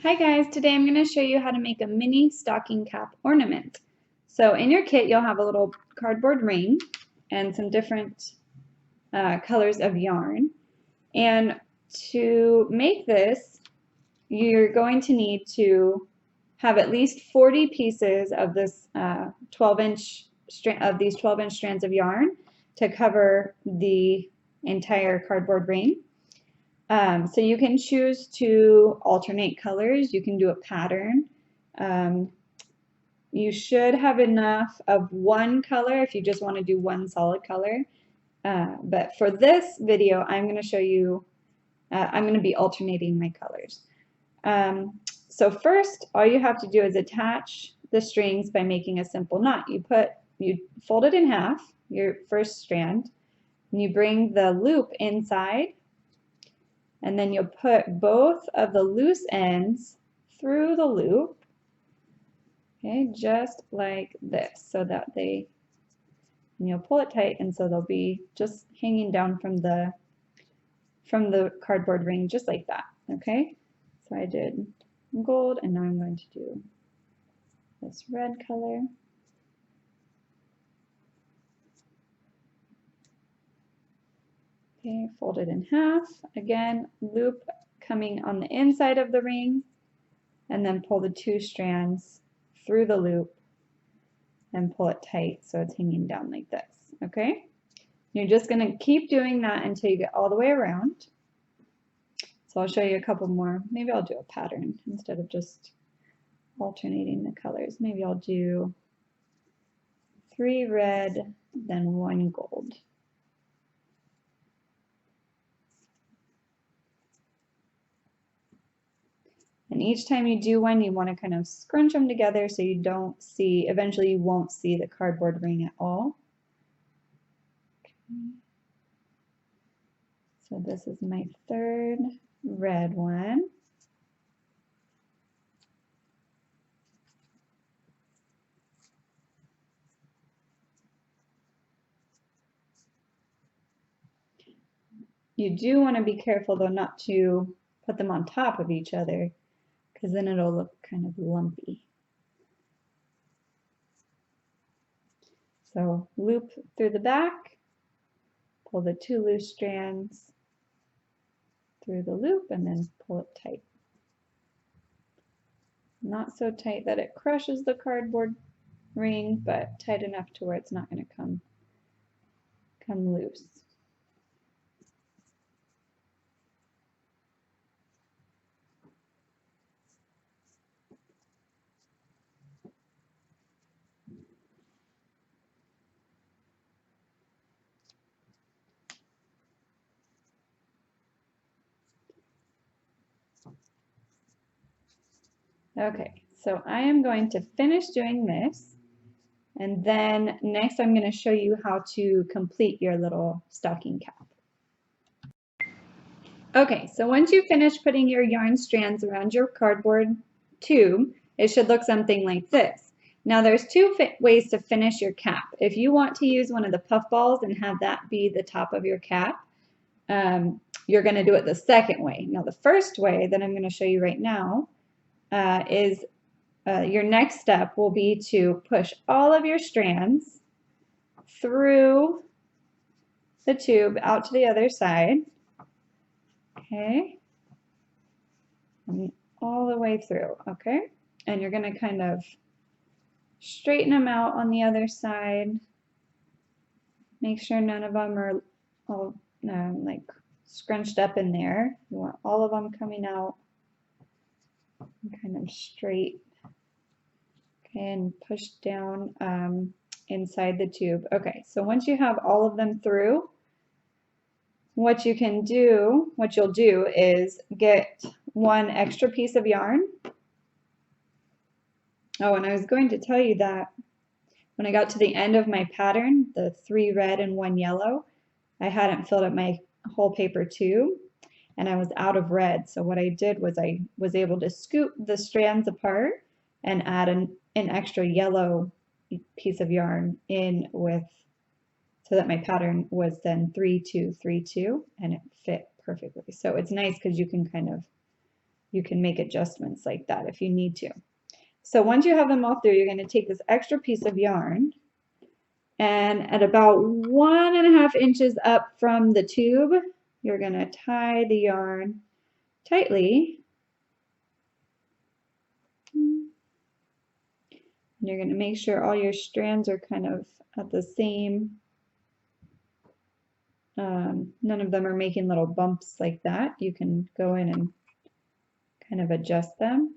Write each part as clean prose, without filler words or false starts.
Hi guys, today I'm going to show you how to make a mini stocking cap ornament. So in your kit you'll have a little cardboard ring and some different colors of yarn. And to make this, you're going to need to have at least 40 pieces of this 12-inch of these 12-inch strands of yarn to cover the entire cardboard ring. So you can choose to alternate colors. You can do a pattern. You should have enough of one color if you just want to do one solid color. But for this video, I'm going to show you, I'm going to be alternating my colors. So first, all you have to do is attach the strings by making a simple knot. You fold it in half, your first strand, and you bring the loop inside. And then you'll put both of the loose ends through the loop, okay, just like this, so that and you'll pull it tight, and so they'll be just hanging down from the cardboard ring, just like that, okay? So I did gold, and now I'm going to do this red color. Okay, fold it in half. Again, loop coming on the inside of the ring, and then pull the two strands through the loop and pull it tight so it's hanging down like this, okay? You're just going to keep doing that until you get all the way around. So I'll show you a couple more. Maybe I'll do a pattern instead of just alternating the colors. Maybe I'll do 3 red, then 1 gold. And each time you do one, you want to kind of scrunch them together so you don't see, eventually you won't see the cardboard ring at all. Okay. So this is my third red one. You do want to be careful though not to put them on top of each other, because then it'll look kind of lumpy. So loop through the back, pull the 2 loose strands through the loop, and then pull it tight. Not so tight that it crushes the cardboard ring, but tight enough to where it's not going to come loose. Okay, so I am going to finish doing this, and then next I'm going to show you how to complete your little stocking cap. Okay, so once you finish putting your yarn strands around your cardboard tube, it should look something like this. Now there's 2 ways to finish your cap. If you want to use one of the puff balls and have that be the top of your cap, you're going to do it the second way. Now the first way that I'm going to show you right now is your next step will be to push all of your strands through the tube out to the other side, okay, and all the way through, okay, and you're going to kind of straighten them out on the other side. Make sure none of them are all like scrunched up in there. You want all of them coming out kind of straight, okay, and push down inside the tube. Okay, so once you have all of them through, what you'll do is get 1 extra piece of yarn. Oh, and I was going to tell you that when I got to the end of my pattern, the 3 red and 1 yellow, I hadn't filled up my whole paper tube, and I was out of red. So what I did was I was able to scoop the strands apart and add an extra yellow piece of yarn in with, so that my pattern was then 3 2 3 2, and it fit perfectly. So it's nice because you can kind of you can make adjustments like that if you need to. So once you have them all through, you're going to take this extra piece of yarn, and at about 1.5 inches up from the tube, you're going to tie the yarn tightly. And you're going to make sure all your strands are kind of at the same, none of them are making little bumps like that. You can go in and kind of adjust them.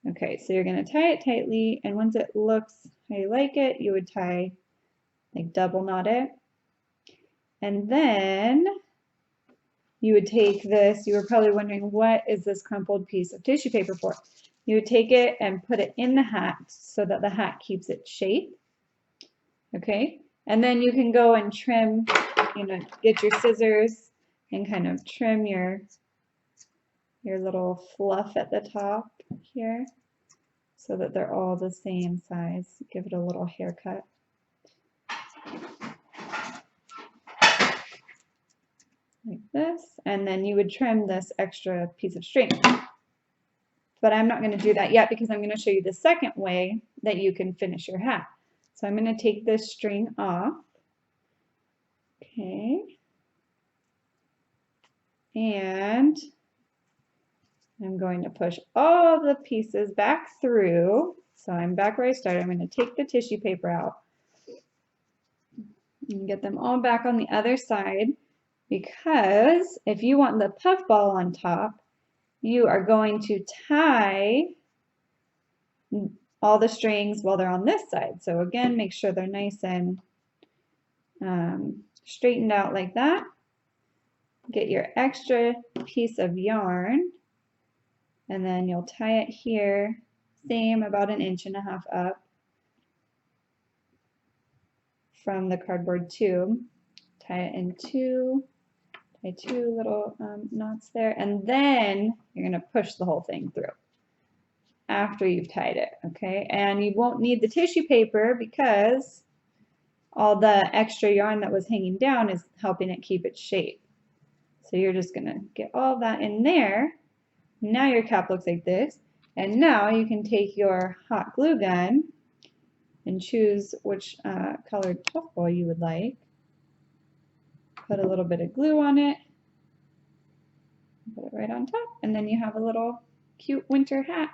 Okay, so you're going to tie it tightly, and once it looks how you like it, you would tie, like double knot it. And then you would take this, you were probably wondering, what is this crumpled piece of tissue paper for? You would take it and put it in the hat so that the hat keeps its shape. Okay, and then you can go and trim, get your scissors and kind of trim your little fluff at the top here so that they're all the same size. Give it a little haircut. Like this, and then you would trim this extra piece of string. But I'm not going to do that yet because I'm going to show you the second way that you can finish your hat. So I'm going to take this string off. Okay. And I'm going to push all the pieces back through. So I'm back where I started. I'm going to take the tissue paper out and get them all back on the other side, because if you want the puff ball on top, you are going to tie all the strings while they're on this side. So again, make sure they're nice and straightened out like that. Get your extra piece of yarn, and then you'll tie it here, same, about 1.5 inches up from the cardboard tube. Tie it in tie two little knots there, and then you're going to push the whole thing through after you've tied it, okay? And you won't need the tissue paper because all the extra yarn that was hanging down is helping it keep its shape. So you're just going to get all that in there. Now your cap looks like this, and now you can take your hot glue gun and choose which colored puffball you would like. Put a little bit of glue on it, put it right on top, and then you have a little cute winter hat.